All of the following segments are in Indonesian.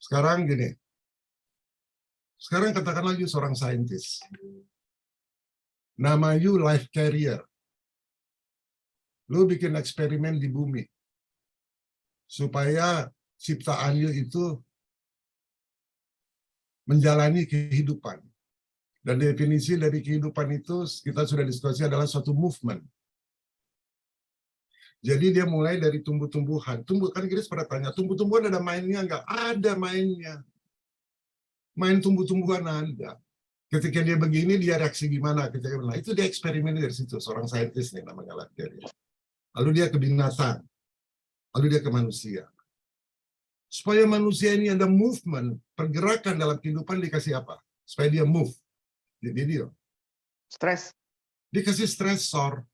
Sekarang gini, sekarang katakan lagi seorang saintis. Nama you life carrier. Lu bikin eksperimen di bumi. Supaya ciptaan you itu menjalani kehidupan. Dan definisi dari kehidupan itu kita sudah diskusi adalah suatu movement. Jadi dia mulai dari tumbuh-tumbuhan. Kan Grace pada tanya, tumbuh-tumbuhan ada mainnya nggak? Ada mainnya. Main tumbuh-tumbuhan ada. Ketika dia begini, dia reaksi gimana? Nah, itu dia eksperimen dari situ. Seorang saintis nih namanya Latker. Lalu dia ke binatang. Lalu dia ke manusia. Supaya manusia ini ada movement, pergerakan dalam kehidupan dikasih apa? Supaya dia move. Jadi dia Stres. dikasih stresor.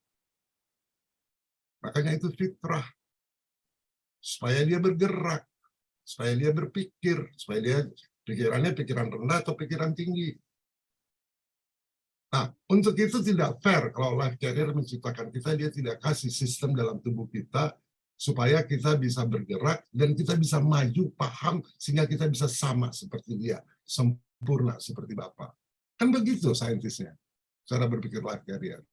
Makanya itu fitrah. Supaya dia bergerak. Supaya dia berpikir. Supaya dia pikirannya pikiran rendah atau pikiran tinggi. Nah, untuk itu tidak fair kalau life carrier menciptakan kita, dia tidak kasih sistem dalam tubuh kita supaya kita bisa bergerak dan kita bisa maju, paham, sehingga kita bisa sama seperti dia, sempurna seperti Bapak. Kan begitu saintisnya, cara berpikir life carrier.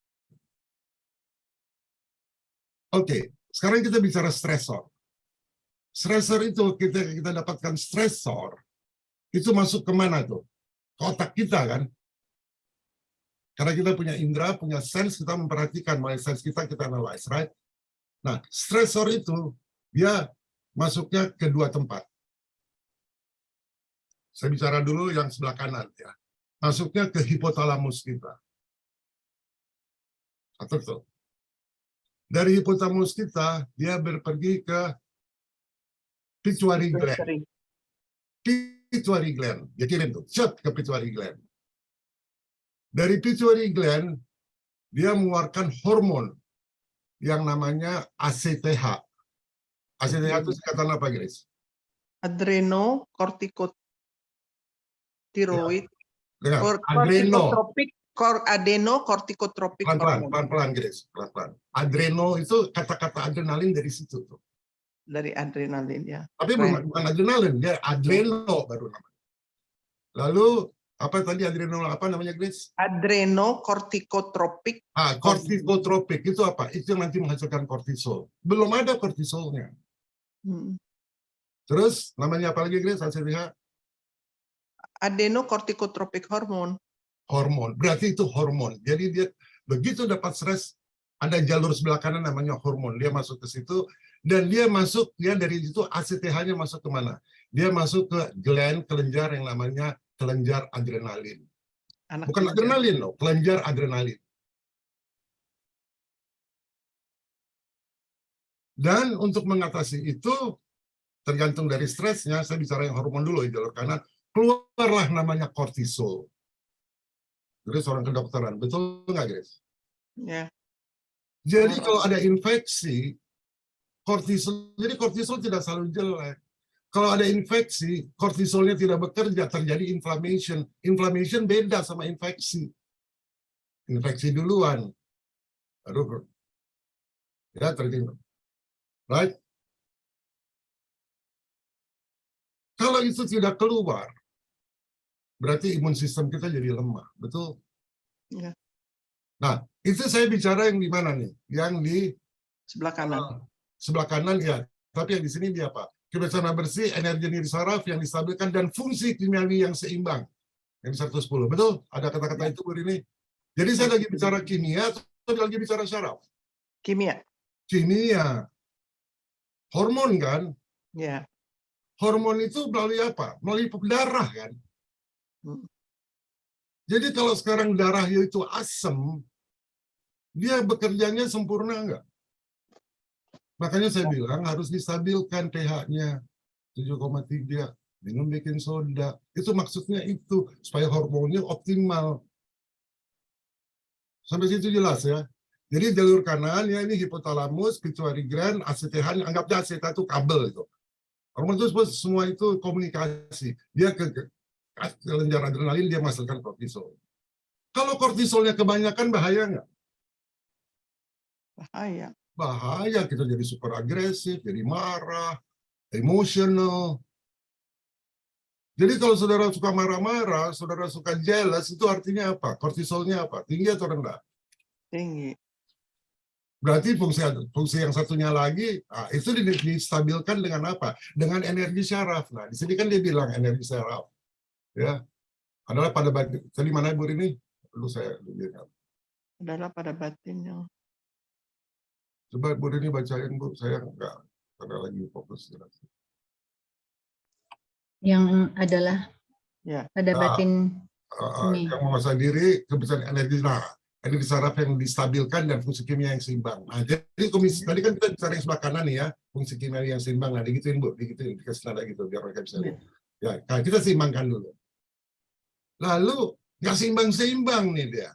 Oke, sekarang kita bicara stresor. Stresor itu, kita dapatkan stresor, itu masuk kemana tuh? Ke otak kita kan? Karena kita punya indera, punya sense, kita memperhatikan, mulai sense kita analyze, right? Nah, stresor itu, dia masuknya ke dua tempat. Saya bicara dulu yang sebelah kanan, ya. Masuknya ke hipotalamus kita. Atau tuh. Dari hipotalamus kita, dia berpergi ke pituitary gland. Pituitary gland, dia kirim tuh, cep ke pituitary gland. Dari pituitary gland, dia mengeluarkan hormon yang namanya ACTH. ACTH itu singkatan apa, Grace? Adrenokortikotiroid. Ya. Adenokortikotropik hormon. Pelan-pelan, Grace. Pelan-pelan. Adreno itu kata-kata adrenalin dari situ tuh. Dari adrenalin, ya. Tapi bukan adrenalin, dia adreno baru namanya. Lalu apa tadi adreno apa namanya, Grace? Adrenokortikotropik. Kortikotropik itu apa? Itu yang nanti menghasilkan kortisol. Belum ada kortisolnya. Terus namanya apa lagi, Grace? ACTH? Adenokortikotropik hormon. Hormon. Berarti itu hormon. Jadi dia begitu dapat stres, ada jalur sebelah kanan namanya hormon. Dia masuk ke situ dan dia masuk ya dari itu ACTH-nya masuk ke mana? Dia masuk ke gland kelenjar yang namanya kelenjar adrenalin. Bukan adrenalin loh, kelenjar adrenalin. Dan untuk mengatasi itu, tergantung dari stresnya, saya bicara yang hormon dulu, ya, jalur kanan, keluarlah namanya kortisol. Jadi seorang kedokteran, betul nggak, Grace? Ya. Jadi kalau ada infeksi, kortisol, jadi kortisol tidak selalu jelek. Kalau ada infeksi, kortisolnya tidak bekerja, terjadi inflammation. Inflammation beda sama infeksi. Infeksi duluan. Aduh, ya terjadi. Right? Kalau itu tidak keluar, berarti imun sistem kita jadi lemah, betul? Ya. Nah, itu saya bicara yang di mana nih? Yang di sebelah kanan. Sebelah kanan ya, tapi yang di sini dia apa? Kebiasaan bersih, energi niri saraf yang distabilkan, dan fungsi kimiawi yang seimbang. Yang 110, betul? Ada kata-kata itu, Bu Rini? Jadi saya lagi bicara kimia, atau lagi bicara saraf? Kimia. Kimia. Hormon kan? Ya. Hormon itu melalui apa? Melalui darah kan? Jadi kalau sekarang darah itu asam, dia bekerjanya sempurna enggak? Makanya saya bilang harus distabilkan pH-nya 7,3. Minum baking soda. Itu maksudnya itu, supaya hormonnya optimal. Sampai situ jelas ya. Jadi jalur kanan ya ini hipotalamus, pituitary gland, ACTH, anggapnya ACTH itu kabel itu. Hormon itu semua itu komunikasi. Dia ke kelenjar adrenalin, dia menghasilkan kortisol. Kalau kortisolnya kebanyakan bahaya nggak? Bahaya. Bahaya, kita jadi super agresif, jadi marah, emosional. Jadi kalau saudara suka marah-marah, saudara suka jealous, itu artinya apa? Kortisolnya apa? Tinggi atau rendah? Tinggi. Berarti fungsi yang satunya lagi, itu distabilkan dengan apa? Dengan energi syaraf. Nah, di sini kan dia bilang energi syaraf, ya, adalah pada batin. Tadi mana Bu ini? Perlu saya lihat. Adalah pada batin yang Coba Bu ini bacain Bu, saya nggak ada lagi fokus. Yang adalah ya. pada batin ini. Yang menguasai diri, kebesaran energi. Nah, energi saraf yang distabilkan dan fungsi kimia yang seimbang. Nah, jadi komisi tadi kan kita bicara yang sebelah kanan nih ya, fungsi kimia yang seimbang. Nah, digituin Bu, digituin, dikasih nada gitu biar mereka bisa lihat. Ya, nah, kita seimbangkan dulu. Lalu nggak seimbang-seimbang nih dia.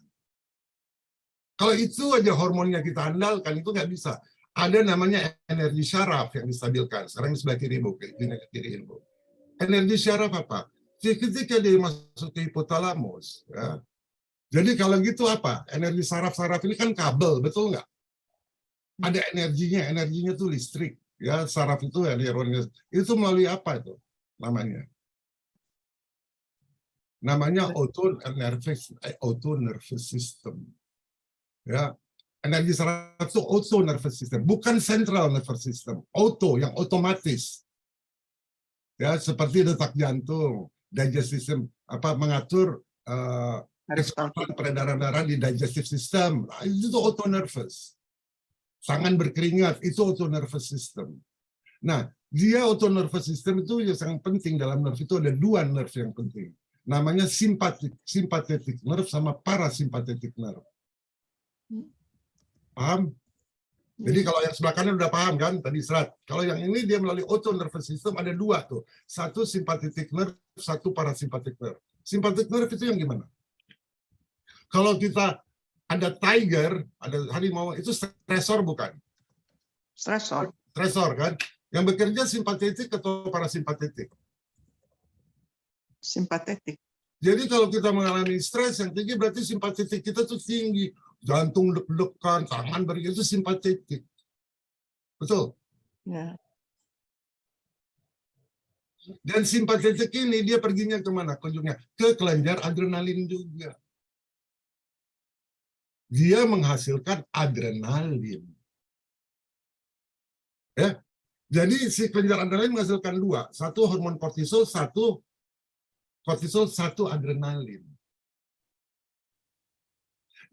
Kalau itu aja hormonnya kita andalkan, itu nggak bisa. Ada namanya energi syaraf yang distabilkan. Sekarang di sebelah kiri Bu, kiri Bu. Energi syaraf apa? Ketika dia masuk ke hipotalamus, ya. Jadi kalau gitu apa? Energi saraf-saraf ini kan kabel, betul nggak? Ada energinya itu listrik. Ya, saraf itu ya, itu melalui apa itu namanya? Namanya auto nervous system. Ya, energi saraf itu auto nervous system, bukan central nervous system. Auto yang otomatis. Ya, seperti detak jantung, digestive system, mengatur kecepatan peredaran darah di digestive system. Nah, itu auto nervous. Tangan berkeringat, itu auto nervous system. Nah, dia auto nervous system itu yang sangat penting. Dalam nerve itu ada dua nerve yang penting. Namanya sympathetic nerve sama parasympathetic nerve. Paham? Jadi kalau yang sebelah kanan udah paham kan tadi serat. Kalau yang ini dia melalui auto nervous system ada dua tuh. Satu sympathetic nerve, satu parasympathetic nerve. Sympathetic nerve itu yang gimana? Kalau kita ada tiger, ada harimau, itu stresor bukan? Stresor. Stresor kan? Yang bekerja simpatetik atau parasimpatetik? Simpatetik. Jadi kalau kita mengalami stres yang tinggi berarti simpatetik kita tuh tinggi. Jantung deg-degan, tangan bergerak, itu simpatetik. Betul? Ya. Dan simpatetik ini dia perginya kemana? Kunjungnya ke kelenjar adrenalin juga. Dia menghasilkan adrenalin. Ya. Jadi si kelenjar adrenalin menghasilkan dua. Satu hormon kortisol, satu adrenalin.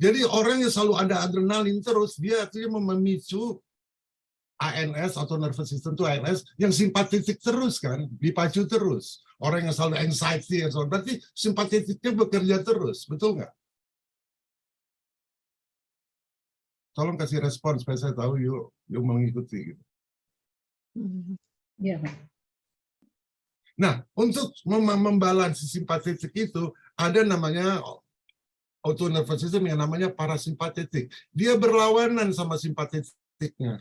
Jadi orang yang selalu ada adrenalin terus, dia artinya memicu ANS atau nervous system itu ANS yang simpatetik terus kan, dipacu terus. Orang yang selalu anxiety, berarti simpatetiknya bekerja terus, betul nggak? Tolong kasih respon supaya saya tahu yuk mengikuti. Gitu. Ya, Pak. Nah, untuk membalansi simpatetik itu ada namanya auto nervous system yang namanya parasimpatetik. Dia berlawanan sama simpatetiknya.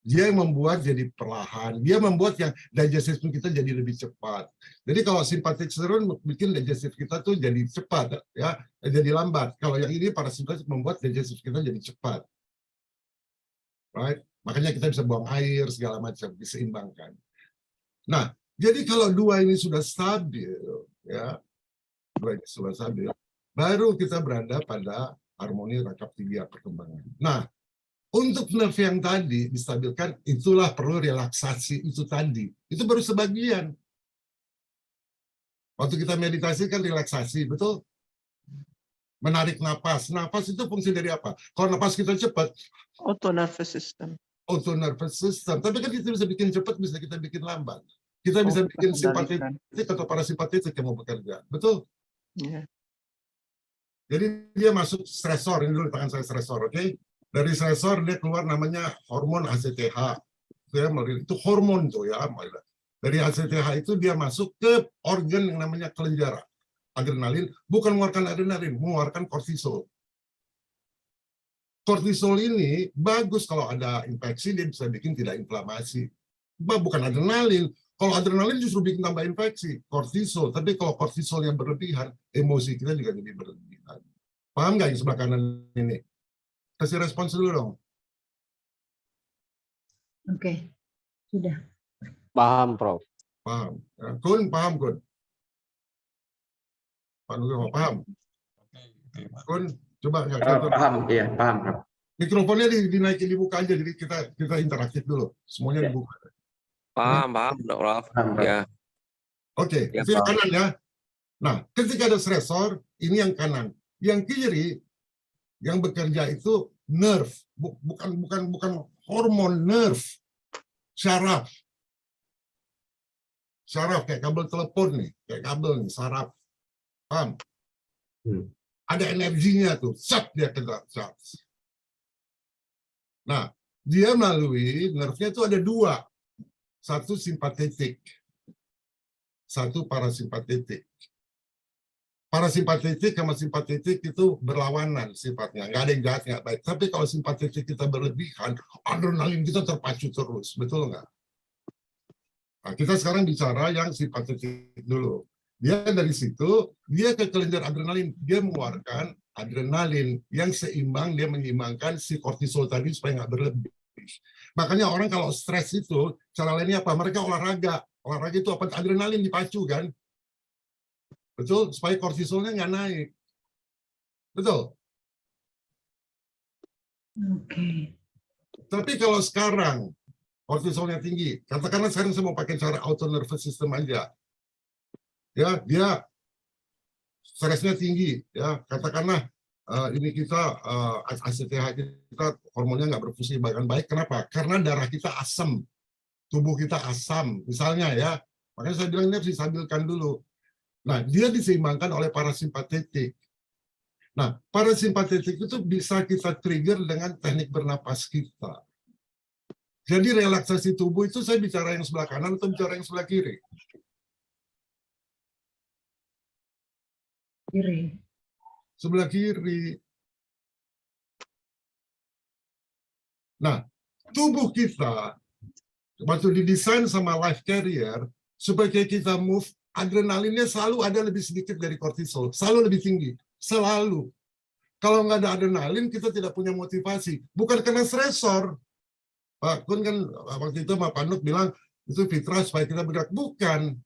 Dia yang membuat jadi perlahan. Dia membuat yang digestif kita jadi lebih cepat. Jadi kalau simpatik turun bikin digestif kita tuh jadi cepat, ya, jadi lambat. Kalau yang ini parasimpatik membuat digestif kita jadi cepat. Right? Makanya kita bisa buang air segala macam, diseimbangkan. Nah, jadi kalau dua ini sudah stabil, ya, dua ini sudah stabil, baru kita berada pada harmoni rangkap tibia perkembangan. Nah, untuk nerve yang tadi distabilkan, itulah perlu relaksasi itu tadi. Itu baru sebagian. Waktu kita meditasi kan relaksasi, betul? Menarik napas. Napas itu fungsi dari apa? Kalau napas kita cepat, Auto nervous system. auto nervous system. Tapi kan kita bisa bikin cepat, bisa kita bikin lambat. Kita bisa bikin simpatetik atau parasimpatetik yang mau bekerja. Betul? Ya. Jadi dia masuk stresor, ini dulu tangan saya stresor, oke? Dari stresor dia keluar namanya hormon ACTH. Itu hormon tuh ya. Dari ACTH itu dia masuk ke organ yang namanya kelenjar adrenalin, bukan mengeluarkan adrenalin, mengeluarkan kortisol. Kortisol ini bagus kalau ada infeksi, dia bisa bikin tidak inflamasi. Bukan adrenalin. Kalau adrenalin justru bikin tambah infeksi, kortisol. Tapi kalau kortisol yang berlebihan, emosi kita juga jadi berlebihan. Paham nggak yang sebelah kanan ini? Kasih respons dulu dong. Oke, sudah. Paham, Prof. Paham. Ya, Kun, paham, Kun? Pak Nugroho, paham? Kun, coba nggak? Paham, iya, paham, Prof. Mikrofonnya dinaikin, dibuka aja, jadi kita interaktif dulu. Semuanya Ya. dibuka. Paham, Prof. Paham, Prof. Ya, Oke, Ya, itu yang Pak. kanan ya. Nah, ketika ada stresor, ini yang kanan. Yang kiri, yang bekerja itu nerve, bukan hormon, nerve, syaraf. Syaraf kayak kabel telepon nih, kayak kabel nih, saraf. Paham? Ada energinya tuh, sat dia kena, sat. Nah, dia melalui nerve-nya itu ada dua. Satu simpatetik, satu parasimpatetik. Parasimpatetik sama simpatetik itu berlawanan sifatnya, nggak ada yang jahat, nggak baik. Tapi kalau simpatetik kita berlebihan, adrenalin kita terpacu terus, betul nggak? Nah, kita sekarang bicara yang simpatetik dulu. Dia dari situ, dia ke kelenjar adrenalin, dia mengeluarkan adrenalin yang seimbang, dia menyeimbangkan si kortisol tadi supaya nggak berlebih. Makanya orang kalau stres itu, cara lainnya apa? Mereka olahraga. Olahraga itu apa? Adrenalin dipacu kan? Betul? Supaya kortisolnya nggak naik. Betul? Oke. Tapi kalau sekarang kortisolnya tinggi, katakanlah sekarang saya mau pakai cara auto nervous system aja. Ya, dia stresnya tinggi, ya. Katakanlah ini kita ACTH kita hormonnya nggak berfungsi dengan baik. Kenapa? Karena darah kita asam, tubuh kita asam, misalnya ya. Makanya saya bilang ini harus distabilkan dulu. Nah, dia diseimbangkan oleh parasimpatetik. Nah, parasimpatetik itu bisa kita trigger dengan teknik bernapas kita. Jadi relaksasi tubuh itu saya bicara yang sebelah kanan atau bicara yang sebelah kiri? Kiri. Sebelah kiri. Nah, tubuh kita waktu didesain sama life carrier supaya kita move, adrenalinnya selalu ada lebih sedikit dari kortisol, selalu lebih tinggi, selalu. Kalau nggak ada adrenalin, kita tidak punya motivasi. Bukan karena stresor. Pak Kun kan waktu itu Pak Panuk bilang itu fitrah supaya kita bergerak. Bukan.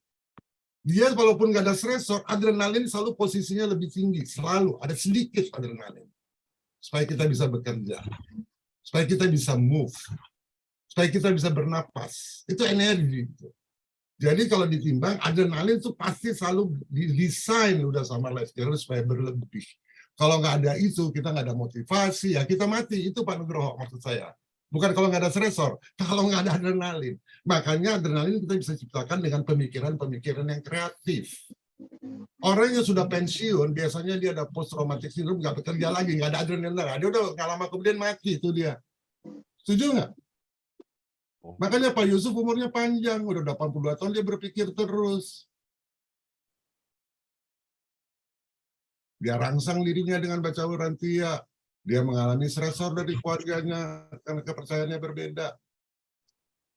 Dia walaupun nggak ada stresor, adrenalin selalu posisinya lebih tinggi, selalu ada sedikit adrenalin, supaya kita bisa bekerja, supaya kita bisa move, supaya kita bisa bernapas. Itu energi. Jadi kalau ditimbang, adrenalin itu pasti selalu didesain udah sama life carrier supaya berlebih. Kalau nggak ada itu, kita nggak ada motivasi, ya kita mati. Itu Pak Nugroho maksud saya. Bukan kalau nggak ada stresor, kalau nggak ada adrenalin. Makanya adrenalin kita bisa ciptakan dengan pemikiran-pemikiran yang kreatif. Orang yang sudah pensiun, biasanya dia ada post-traumatic syndrome, nggak bekerja lagi, nggak ada adrenalin. Dia udah nggak lama kemudian mati, itu dia. Setuju nggak? Makanya Pak Yusuf umurnya panjang, udah 82 tahun dia berpikir terus. Dia rangsang dirinya dengan baca Urantia. Dia mengalami stresor dari keluarganya karena kepercayaannya berbeda.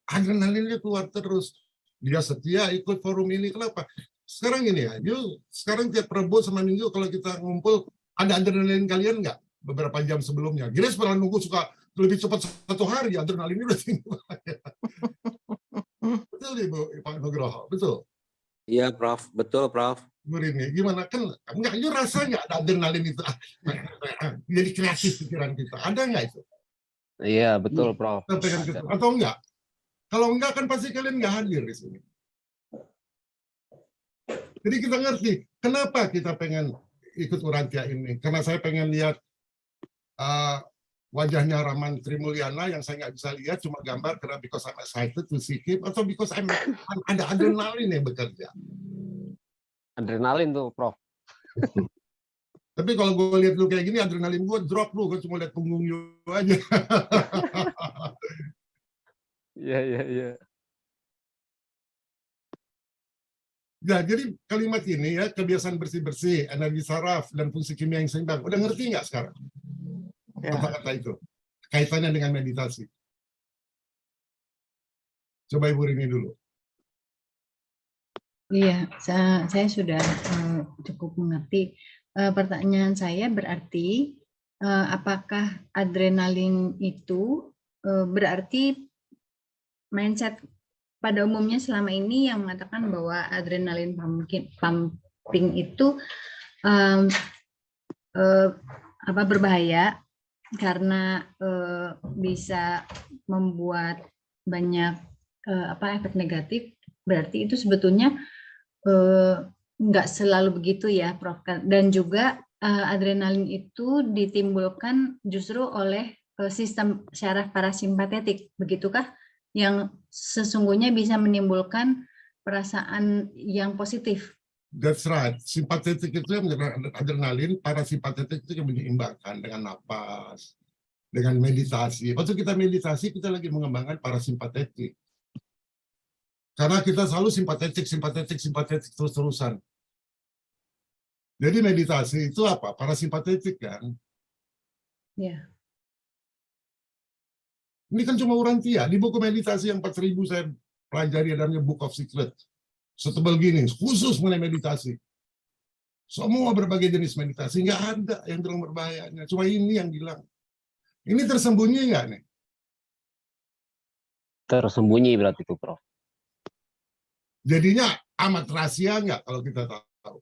Adrenalinnya keluar terus. Dia setia ikut forum ini. Kenapa? Sekarang ini ya, sekarang tiap Rabu sama Minggu kalau kita ngumpul, ada adrenalin kalian nggak? Beberapa jam sebelumnya. Grace pernah nunggu suka lebih cepat 1 hari, adrenalinnya udah tinggi. Betul Ibu Pak Nugroho, betul? Iya, Prof. Betul, Prof. Ini gimana kan enggak, itu rasanya ada adrenalin itu jadi kreatif pikiran kita, ada nggak itu? Iya, betul, Prof. Kita pengen gitu. Atau enggak? Kalau enggak kan pasti kalian nggak hadir di sini. Jadi kita ngerti kenapa kita pengen ikut Urantia ini, karena saya pengen lihat wajahnya Raman Trimulyana yang saya nggak bisa lihat, cuma gambar karena because I'm excited to see him, atau because ada adrenalin yang bekerja. Adrenalin tuh, Prof. Tapi kalau gue lihat lu kayak gini, adrenalin gue drop lu, gue cuma lihat punggung lu aja. Iya. Ya, jadi kalimat ini ya, kebiasaan bersih-bersih, energi saraf, dan fungsi kimia yang seimbang. Udah ngerti nggak sekarang? Ya. Kata-kata itu. Kaitannya dengan meditasi. Coba Ibu Rini dulu. Iya, saya sudah cukup mengerti. Pertanyaan saya berarti apakah adrenalin itu berarti mindset pada umumnya selama ini yang mengatakan bahwa adrenalin pumping itu em, berbahaya karena bisa membuat banyak efek negatif. Berarti itu sebetulnya nggak selalu begitu ya, Prof. Dan juga adrenalin itu ditimbulkan justru oleh sistem syaraf parasimpatetik, begitukah? Yang sesungguhnya bisa menimbulkan perasaan yang positif. That's right. Simpatetik itu yang menyerang adrenalin, parasimpatetik itu yang menyeimbangkan dengan napas, dengan meditasi. Waktu kita meditasi, kita lagi mengembangkan parasimpatetik. Karena kita selalu simpatetik terus-terusan. Jadi meditasi itu apa? Parasimpatetik kan? Ya. Ini kan cuma urantia. Di buku meditasi yang 4.000 saya pelajari, namanya Book of Secret. Setebal gini, khusus mengenai meditasi. Semua berbagai jenis meditasi, nggak ada yang bilang berbahayanya. Cuma ini yang bilang. Ini tersembunyi nggak nih? Tersembunyi berarti itu, Prof. Jadinya amat rahasia nggak kalau kita tahu?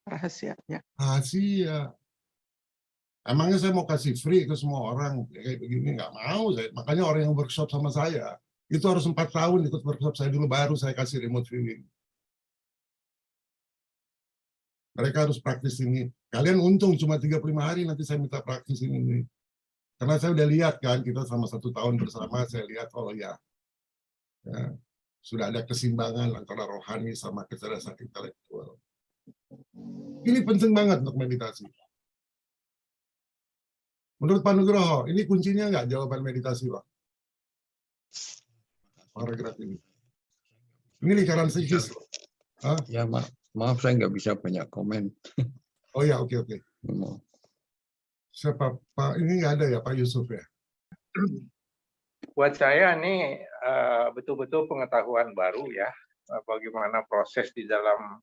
Rahasianya. Rahasia. Emangnya saya mau kasih free ke semua orang kayak begini? Nggak mau saya. Makanya orang yang workshop sama saya, itu harus 4 tahun ikut workshop saya dulu, baru saya kasih remote viewing. Mereka harus praktis ini. Kalian untung cuma 35 hari nanti saya minta praktis ini. Karena saya udah lihat kan, kita sama 1 tahun bersama, saya lihat, oh ya, sudah ada keseimbangan antara rohani sama kecerdasan intelektual. Ini penting banget untuk meditasi. Menurut Pak Nugroho, ini kuncinya nggak jawaban meditasi, Pak? Paragraf ini. Ini lingkaran psikis. Ya, maaf saya nggak bisa banyak komen. Oh ya, oke. Siapa Pak? Ini nggak ada ya Pak Yusuf ya? Buat saya ini betul-betul pengetahuan baru ya, bagaimana proses di dalam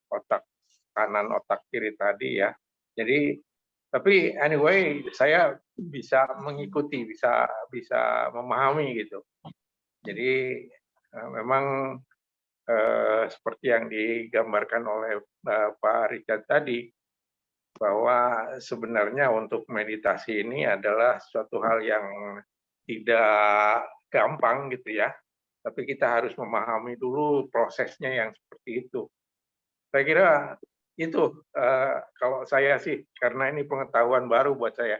otak kanan, otak kiri tadi ya. Jadi, tapi anyway, saya bisa mengikuti, bisa memahami gitu. Jadi memang seperti yang digambarkan oleh Pak Richard tadi, bahwa sebenarnya untuk meditasi ini adalah suatu hal yang tidak gampang gitu ya, tapi kita harus memahami dulu prosesnya yang seperti itu. Saya kira itu kalau saya sih, karena ini pengetahuan baru buat saya.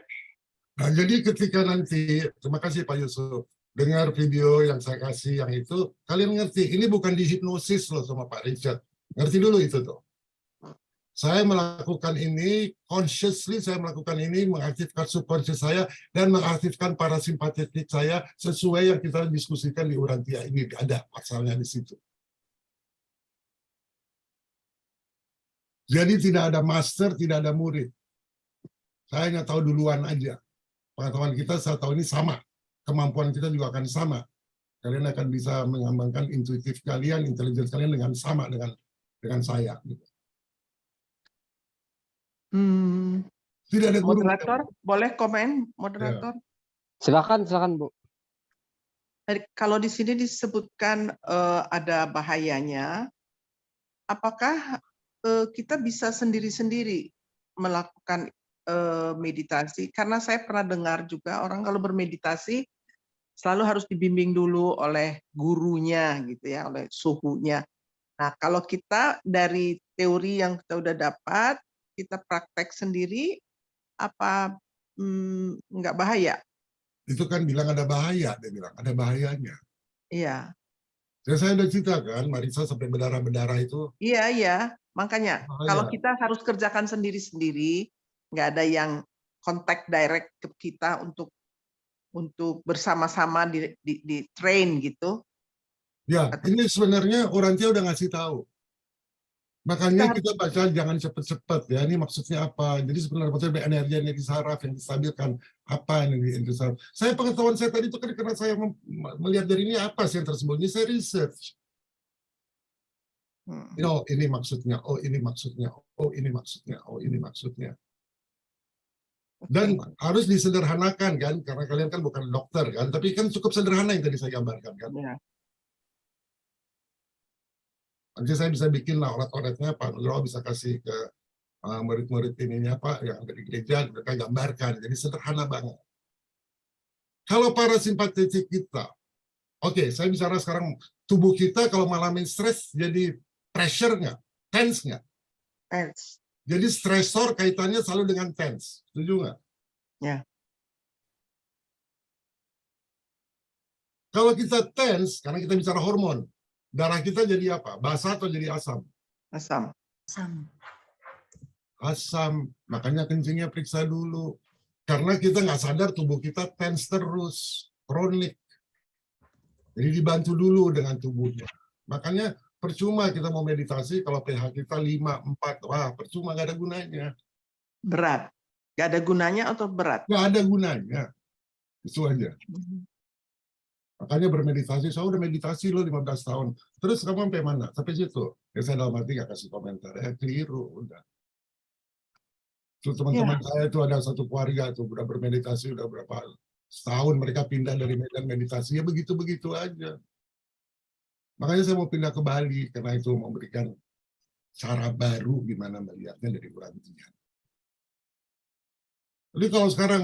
Nah, jadi ketika nanti, terima kasih Pak Yusuf, dengar video yang saya kasih yang itu, kalian ngerti, ini bukan dihipnosis loh sama Pak Richard. Ngerti dulu itu tuh. Saya melakukan ini, consciously saya melakukan ini, mengaktifkan subconscious saya, dan mengaktifkan parasimpatetik saya, sesuai yang kita diskusikan di Urantia ini. Ada pasalnya di situ. Jadi tidak ada master, tidak ada murid. Saya hanya tahu duluan aja. Pengetahuan kita saya tahu ini sama. Kemampuan kita juga akan sama. Kalian akan bisa mengembangkan intuitif kalian, intelijen kalian dengan sama dengan saya. Tidak ada guru. Moderator, boleh komen, moderator? Silakan Bu. Kalau di sini disebutkan ada bahayanya, apakah kita bisa sendiri-sendiri melakukan meditasi? Karena saya pernah dengar juga orang kalau bermeditasi selalu harus dibimbing dulu oleh gurunya gitu ya, oleh suhunya. Nah, kalau kita dari teori yang kita udah dapat, kita praktek sendiri, apa nggak bahaya? Itu kan bilang ada bahaya, dia bilang ada bahayanya. Iya. Ya, saya udah cerita kan, Marisa sampai berdarah-berdarah itu. Iya, makanya bahaya. kalau kita harus kerjakan sendiri-sendiri, nggak ada yang kontak direct ke kita untuk bersama-sama di train gitu. Ya, ini sebenarnya Urantia udah ngasih tahu. Makanya kita baca jangan cepat-cepat ya. Ini maksudnya apa? Jadi sebenarnya maksudnya energi yang disaraf, yang distabilkan, apa yang disaraf. Saya pengetahuan saya tadi itu kan karena saya melihat dari ini apa sih yang tersembunyi, saya research. Oh ini maksudnya, oh ini maksudnya, oh ini maksudnya, oh ini maksudnya. Dan harus disederhanakan kan, karena kalian kan bukan dokter kan, tapi kan cukup sederhana yang tadi saya gambarkan kan. Ya. Nanti saya bisa bikin lah orat-oratnya, Pak Nugroho bisa kasih ke murid-murid ininya Pak yang ada di gereja mereka gambarkan, jadi sederhana banget. Kalau parasimpatetik kita, oke, saya bicara sekarang tubuh kita kalau mengalami stres jadi pressure nggak, tense nggak? Tense. Jadi stresor kaitannya selalu dengan tense, setuju nggak? Ya. Kalau kita tense, karena kita bicara hormon, darah kita jadi apa? Basa atau jadi asam? Asam. Asam, makanya kencingnya periksa dulu. Karena kita nggak sadar tubuh kita tense terus, kronik. Jadi dibantu dulu dengan tubuhnya. Makanya percuma kita mau meditasi kalau pH kita 5, 4, wah percuma, nggak ada gunanya. Berat. Gak ada gunanya atau berat? Nggak ada gunanya. Itu aja. Makanya bermeditasi, saya udah meditasi loh 15 tahun. Terus kamu sampai mana? Sampai situ. Ya saya dalam hati nggak kasih komentar. Keliru, udah. Terus teman-teman saya itu ada satu keluarga tuh udah bermeditasi udah berapa setahun, mereka pindah dari medan meditasi, ya begitu-begitu aja. Makanya saya mau pindah ke Bali karena itu memberikan cara baru gimana melihatnya dari berhentian. Jadi kalau sekarang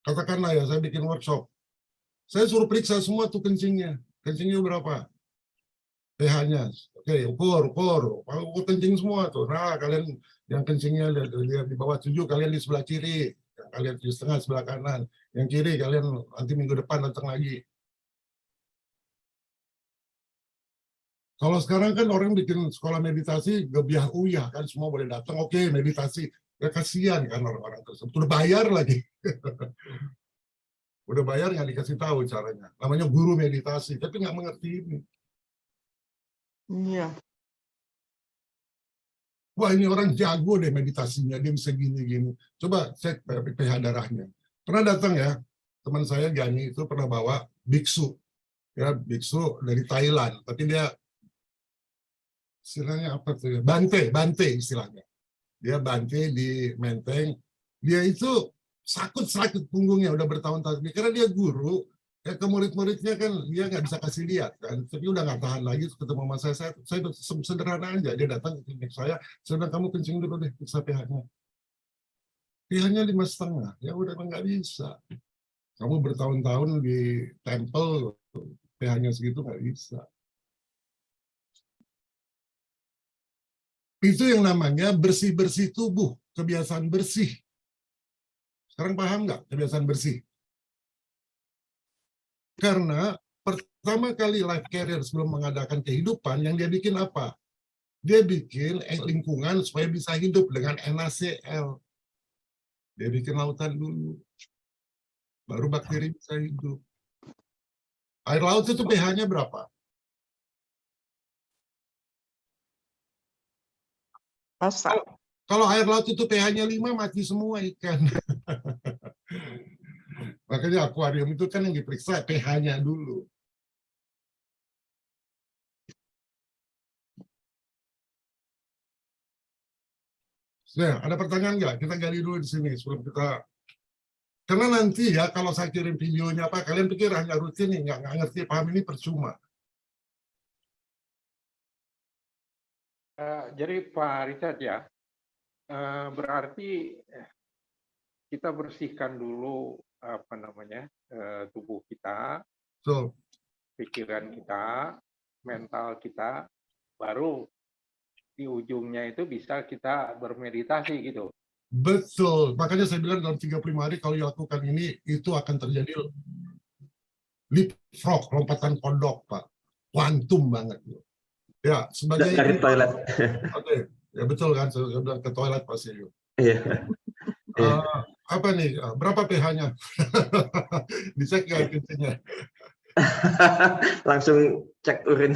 katakanlah ya saya bikin workshop, saya suruh periksa semua tuh kencingnya berapa, pH-nya, oke, ukur kencing semua tuh. Nah kalian yang kencingnya lihat di bawah 7, kalian di sebelah kiri, yang kalian di setengah sebelah kanan, yang kiri kalian nanti minggu depan datang lagi. Kalau sekarang kan orang bikin sekolah meditasi gebiah uyah kan, semua boleh datang, oke meditasi, ya kasihan kan orang-orang tersebut, udah bayar lagi. Udah bayar nggak dikasih tahu caranya, namanya guru meditasi, tapi nggak mengerti ini. Iya. Wah ini orang jago deh meditasinya, dia bisa gini-gini. Coba cek pH darahnya. Pernah datang ya, teman saya Gani itu pernah bawa biksu. Ya, biksu dari Thailand. Tapi dia, istilahnya apa tuh ya? Bante istilahnya. Dia bante di Menteng. Dia itu sakit punggungnya, udah bertahun-tahun. Karena dia guru, ya ke murid-muridnya kan dia nggak bisa kasih lihat kan, tapi udah nggak tahan lagi ketemu sama saya sederhana aja, dia datang ke klinik saya bilang kamu kencing dulu deh, periksa pH-nya. pH-nya 5,5, ya udah nggak bisa. Kamu bertahun-tahun di tempel, pH-nya segitu nggak bisa. Itu yang namanya bersih-bersih tubuh, kebiasaan bersih. Sekarang paham nggak kebiasaan bersih? Karena pertama kali life carrier sebelum mengadakan kehidupan, yang dia bikin apa? Dia bikin lingkungan supaya bisa hidup dengan NaCl. Dia bikin lautan dulu. Baru bakteri bisa hidup. Air laut itu pH-nya berapa? Pasang. Kalau air laut itu pH-nya 5, mati semua ikan. Makanya akuarium itu kan yang diperiksa pH-nya dulu. Nah, ada pertanyaan nggak? Kita gali dulu di sini sebelum kita. Karena nanti ya kalau saya kirim videonya apa, kalian pikir hanya rutin nih, nggak ngerti paham ini percuma. Jadi Pak Richard ya, berarti kita bersihkan dulu apa namanya tubuh kita, So, pikiran kita, mental kita, baru di ujungnya itu bisa kita bermeditasi gitu. betul. Makanya saya bilang dalam 35 hari kalau dilakukan ini, itu akan terjadi leapfrog, lompatan kodok, Pak. Kuantum banget. Ya, sebagai dari toilet. Oke, ya betul kan, saya bilang ke toilet pasti. Iya. Apa nih, berapa pH-nya? Dicek nggak kencingnya? Langsung cek urin.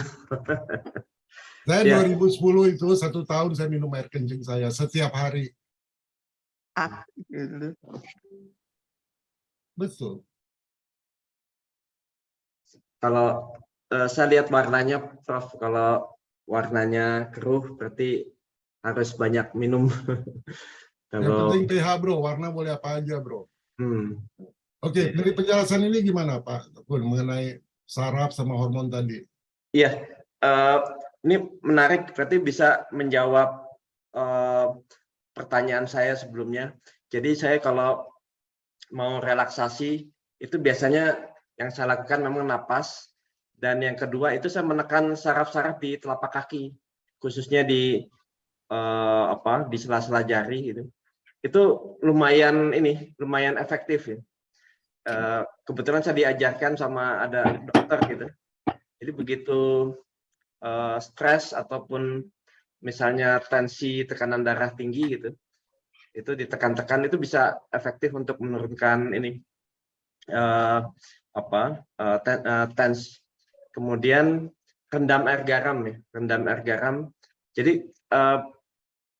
Saya Ya. 2010 itu 1 tahun saya minum air kencing saya setiap hari. Gitu. Betul. Kalau saya lihat warnanya, Prof, kalau warnanya keruh berarti harus banyak minum. Yang penting pH, bro. Warna boleh apa aja, bro. Oke, dari penjelasan ini gimana, Pak? Mengenai saraf sama hormon tadi. Iya, ini menarik. Berarti bisa menjawab pertanyaan saya sebelumnya. Jadi saya kalau mau relaksasi itu biasanya yang saya lakukan memang napas, dan yang kedua itu saya menekan saraf-saraf di telapak kaki, khususnya di di sela-sela jari gitu. Itu lumayan efektif ya. Kebetulan saya diajarkan sama ada dokter gitu. Jadi begitu stres ataupun misalnya tensi, tekanan darah tinggi gitu, itu ditekan-tekan itu bisa efektif untuk menurunkan tens. Kemudian rendam air garam ya, rendam air garam. Jadi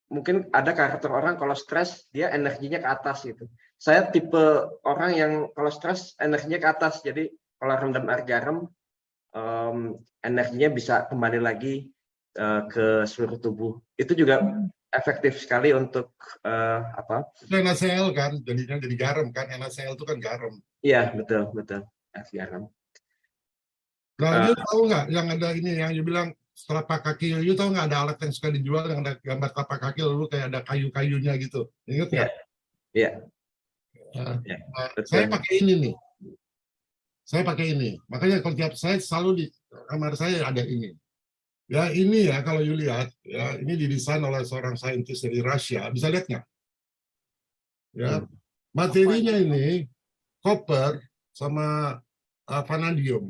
mungkin ada karakter orang kalau stres dia energinya ke atas gitu. Saya tipe orang yang kalau stres energinya ke atas. Jadi kalau rendam air garam energinya bisa kembali lagi ke seluruh tubuh. Itu juga efektif sekali untuk NaCl kan, jadinya jadi garam kan. NaCl itu kan garam. Iya, betul, air garam. Nah, you tahu nggak yang ada ini yang you bilang telapak kaki, you tahu nggak ada alat yang suka dijual yang ada gambar telapak kaki lalu kayak ada kayu-kayunya gitu, ingat nggak? Iya. Nah, Betul. saya pakai ini nih, makanya kalau tiap saya selalu di kamar saya ada ini. Ya ini ya kalau you lihat, ya ini didesain oleh seorang saintis dari Rusia, bisa lihat nggak? Ya, materinya ini copper sama vanadium.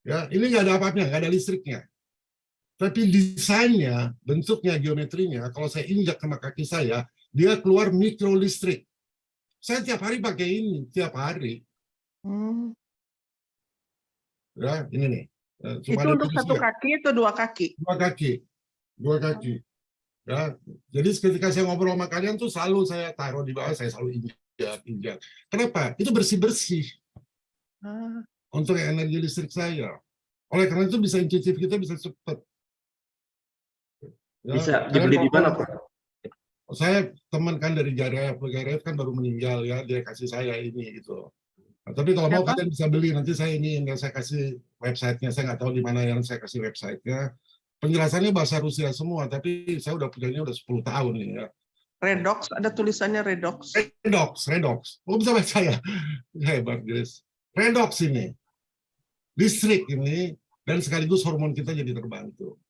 Ya, ini nggak ada apa-apanya, nggak ada listriknya. Tapi desainnya, bentuknya, geometrinya, kalau saya injak sama kaki saya, dia keluar mikrolistrik. Saya tiap hari pakai ini, tiap hari. Ya, ini nih. Itu untuk satu kaki atau dua kaki? Dua kaki. Ya, jadi ketika saya ngobrol sama kalian tuh selalu saya taruh di bawah, saya selalu injak. Kenapa? Itu bersih-bersih. Untuk energi listrik saya. Oleh karena itu bisa intuitif kita bisa cepat. Ya, bisa dibeli di mana, Pak? Saya teman kan dari Jaraev kan baru meninggal ya, dia kasih saya ini gitu. Nah, tapi kalau mau kalian bisa beli, nanti saya kasih websitenya, saya nggak tahu di mana yang saya kasih websitenya. Penjelasannya bahasa Rusia semua, tapi saya udah punyanya udah 10 tahun nih ya. Redox, ada tulisannya redox. Redox. Oh, bisa baca ya? Hebat, guys. Redox ini. Listrik ini, dan sekaligus hormon kita jadi terbantu.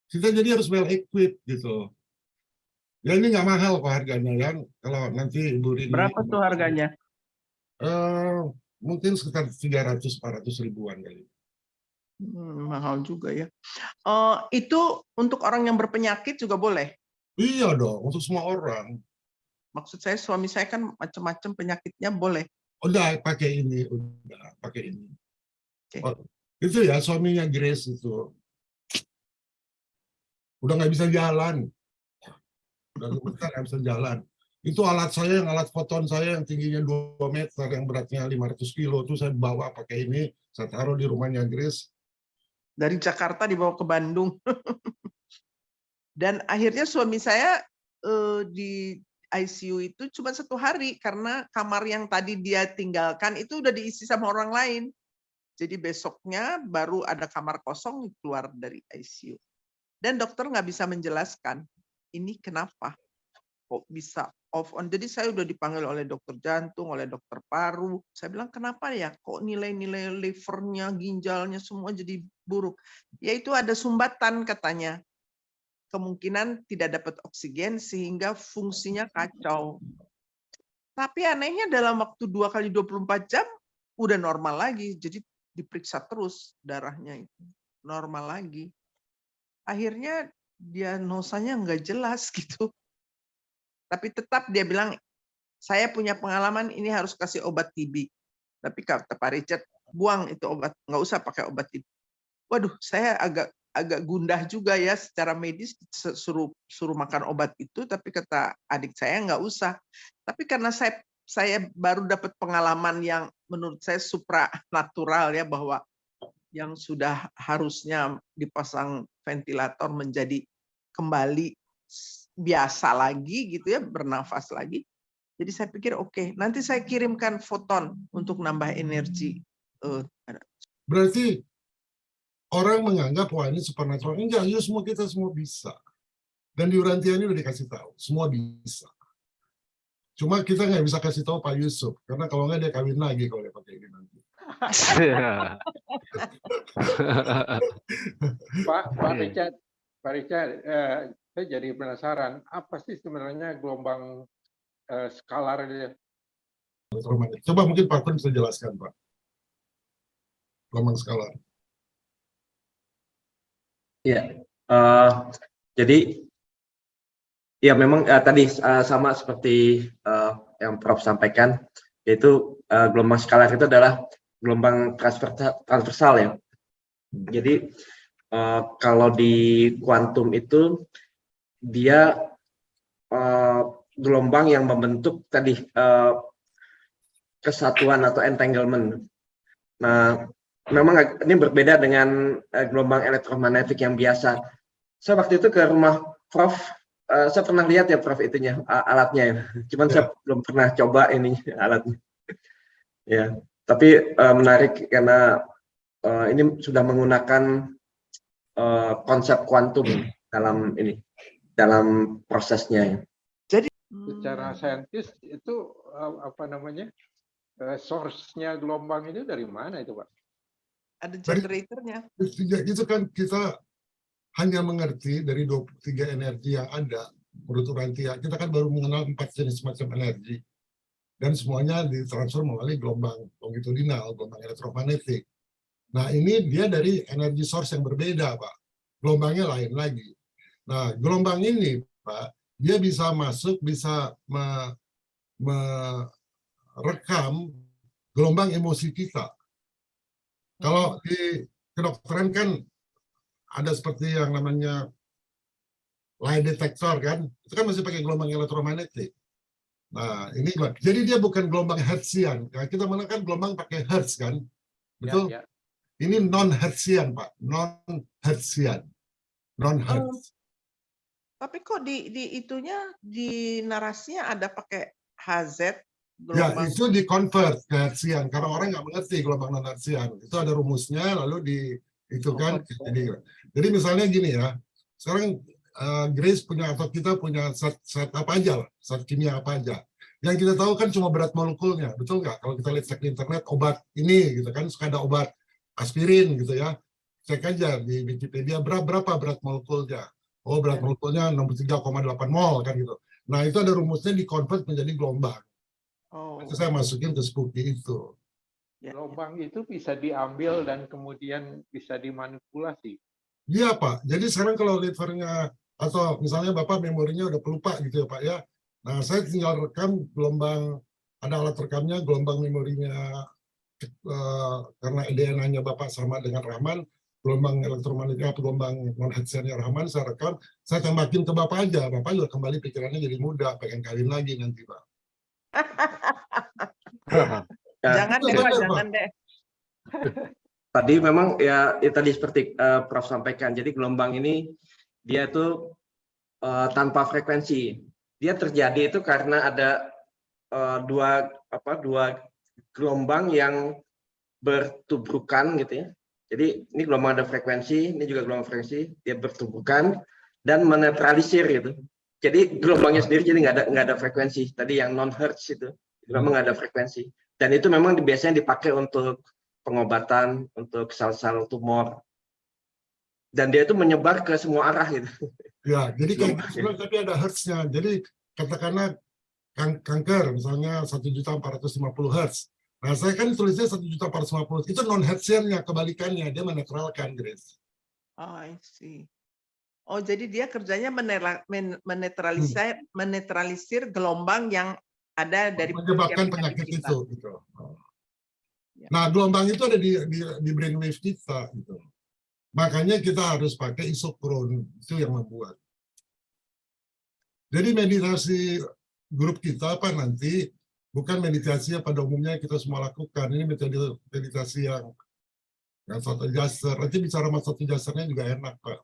Kita jadi harus well equipped gitu. Ya ini nggak mahal kok harganya ya. Kalau nanti Ibu Rini. Berapa tuh harganya? Mungkin sekitar 300-400 ribuan kali. Mahal juga ya. Itu untuk orang yang berpenyakit juga boleh? Iya dong, untuk semua orang. Maksud saya suami saya kan macam-macam penyakitnya boleh. Udah pakai ini, Okay. Oh, itu ya suaminya Grace itu. Udah nggak bisa jalan. Udah bentar nggak bisa jalan. Itu alat foton saya yang tingginya 2 meter, yang beratnya 500 kilo, itu saya bawa pakai ini, saya taruh di rumahnya Grace. Dari Jakarta dibawa ke Bandung. Dan akhirnya suami saya di ICU itu cuma 1 hari, karena kamar yang tadi dia tinggalkan itu udah diisi sama orang lain. Jadi besoknya baru ada kamar kosong keluar dari ICU. Dan dokter nggak bisa menjelaskan, ini kenapa? Kok bisa off on? Jadi saya udah dipanggil oleh dokter jantung, oleh dokter paru. Saya bilang, kenapa ya? Kok nilai-nilai livernya, ginjalnya semua jadi buruk? Yaitu ada sumbatan katanya. Kemungkinan tidak dapat oksigen sehingga fungsinya kacau. Tapi anehnya dalam waktu 2 kali 24 jam udah normal lagi. Jadi diperiksa terus darahnya itu. Normal lagi. Akhirnya diagnosanya nggak jelas gitu. Tapi tetap dia bilang, saya punya pengalaman ini harus kasih obat TB. Tapi kata Pak Richard, buang itu obat, nggak usah pakai obat TB. Waduh, saya agak gundah juga ya secara medis, suruh makan obat itu, tapi kata adik saya nggak usah. Tapi karena saya baru dapat pengalaman yang menurut saya supranatural ya, bahwa yang sudah harusnya dipasang ventilator menjadi kembali biasa lagi gitu ya, bernafas lagi. Jadi saya pikir oke, nanti saya kirimkan foton untuk nambah energi. Berarti orang menganggap wah ini supernatural. Enggak, ya semua kita semua bisa. Dan di Urantia ini udah dikasih tahu, semua bisa. Cuma kita nggak bisa kasih tahu Pak Yusuf, karena kalau nggak dia kawin lagi kalau dia pakai ini nanti. Pak Richard, saya jadi penasaran, apa sih sebenarnya gelombang skalar ini? Coba mungkin Pak Kun bisa jelaskan, Pak. Gelombang skalar. Iya, jadi ya memang tadi sama seperti yang Prof sampaikan, yaitu gelombang skalar itu adalah gelombang transversal ya. Jadi kalau di kuantum itu dia gelombang yang membentuk tadi kesatuan atau entanglement. Nah, memang ini berbeda dengan gelombang elektromagnetik yang biasa. Saya waktu itu ke rumah Prof, saya pernah lihat ya Prof itunya alatnya ya. Cuman saya belum pernah coba ini alatnya. Ya, tapi menarik karena ini sudah menggunakan konsep kuantum dalam prosesnya. Jadi Secara saintis itu apa namanya? Source-nya gelombang itu dari mana itu, Pak? ada generatornya. Itu kan kita hanya mengerti dari 23 energi yang ada menurut Urantia. Kita kan baru mengenal 4 jenis macam energi. Dan semuanya ditransfer melalui gelombang longitudinal, gelombang elektromagnetik. Nah, ini dia dari energi source yang berbeda, Pak. Gelombangnya lain lagi. Nah, gelombang ini, Pak, dia bisa masuk, bisa merekam gelombang emosi kita. Kalau di kedokteran kan ada seperti yang namanya lie detector kan, itu kan masih pakai gelombang elektromagnetik. Nah, ini jadi dia bukan gelombang hertzian. Nah, kita mana kan gelombang pakai hertz kan, betul? Ya. Ini non hertzian, Pak, non hertzian, non hertz. Tapi kok di itunya di narasinya ada pakai HZ Ya, gelombang. itu di-convert ke hertzian, karena orang nggak mengerti gelombang non-hertzian. Itu ada rumusnya, lalu itu kan. Jadi misalnya gini ya, sekarang Grace punya, atau kita punya zat apa aja lah, zat kimia apa aja. Yang kita tahu kan cuma berat molekulnya, betul nggak? Kalau kita lihat cek di internet, obat ini, gitu kan, suka ada obat aspirin, gitu ya. Cek aja di Wikipedia, berapa berat molekulnya. Oh, berat molekulnya 63,8 mol, kan gitu. Nah, itu ada rumusnya di-convert menjadi gelombang. Oh. Itu saya masukin ke Spooky itu. Gelombang itu bisa diambil dan kemudian bisa dimanipulasi. Iya, Pak. Jadi sekarang kalau livernya atau misalnya Bapak memorinya udah pelupa gitu ya, Pak ya. Nah, saya tinggal rekam gelombang, ada alat rekamnya, gelombang memorinya karena DNA-nya Bapak sama dengan Rahman, gelombang elektromagnetik, gelombang non-hertziannya Rahman, saya rekam, saya tembakin ke Bapak aja. Bapak juga kembali pikirannya jadi muda, pengen kawin lagi nanti, Pak. Jangan deh, Pak, benar, jangan deh. Tadi memang ya tadi seperti Prof sampaikan. Jadi gelombang ini dia tuh tanpa frekuensi. Dia terjadi itu karena ada dua gelombang yang bertubrukan gitu ya. Jadi ini gelombang ada frekuensi, ini juga gelombang frekuensi, dia bertubrukan dan menetralisir gitu. Jadi gelombangnya sendiri jadi nggak ada frekuensi. Tadi yang non hertz itu memang nggak ada frekuensi. Dan itu memang biasanya dipakai untuk pengobatan, untuk sel-sel tumor. Dan dia itu menyebar ke semua arah gitu. Ya, jadi kayak gitu, tapi ada hertznya. Jadi katakanlah kanker misalnya 1.450 Hz. Nah, saya kan tulisnya 1.450. Itu non hertziannya, kebalikannya dia menetralkan, Grace. Oh, I see. Oh, jadi dia kerjanya menetralisir gelombang yang ada dari menyebabkan penyakit kita. itu gitu. Nah, gelombang itu ada di brainwave kita gitu. Makanya kita harus pakai isokron, itu yang membuat. Jadi meditasi grup kita apa nanti bukan meditasi yang pada umumnya kita semua lakukan. Ini metode meditasi yang satu jaser. Nanti bicara sama satu jasernya juga enak, Pak.